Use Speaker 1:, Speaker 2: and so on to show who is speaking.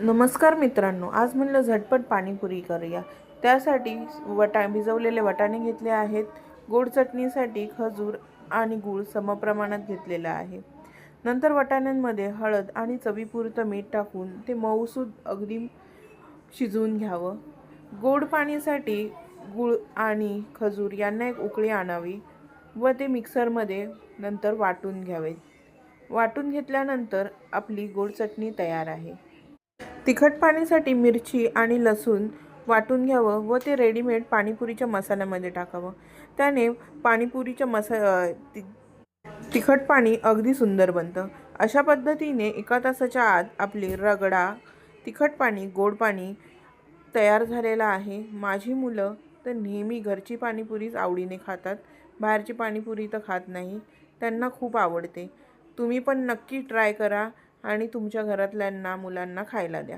Speaker 1: नमस्कार मित्रांनो, आज म्हणलं झटपट पाणीपुरी करूया। त्यासाठी भिजवलेले वाटाणे घेतले आहेत। गोड चटणीसाठी खजूर आणि गूळ समप्रमाणात घेतलेला आहे। नंतर वाटाण्यांमध्ये हळद आणि चवीपुरतं मीठ टाकून ते मऊसूद अगदी शिजवून घ्यावं। गोड पाणीसाठी गूळ आणि खजूर यांना एक उकळी आणावी व ते मिक्सरमध्ये नंतर वाटून घ्यावे। वाटून घेतल्यानंतर आपली गोड चटणी तयार आहे। तिखट पाणीसाठी मिरची आणि लसूण वाटून घ्यावं व ते रेडीमेड पाणीपुरीच्या मसाल्यामध्ये टाकावं। त्याने पाणीपुरीच्या तिखट पाणी अगदी सुंदर बनतं। अशा पद्धतीने 1 तासाच्या आत आपली रगडा तिखट पाणी गोड पाणी तयार झालेला आहे। माझी मुलं तर नेहमी घरची पाणीपुरीच आवडीने खातात, बाहेरची पाणीपुरी तर खात नाही। त्यांना खूप आवडते। तुम्ही पण नक्की ट्राय करा आणि तुमच्या घरातल्यांना मुलांना खायला द्या।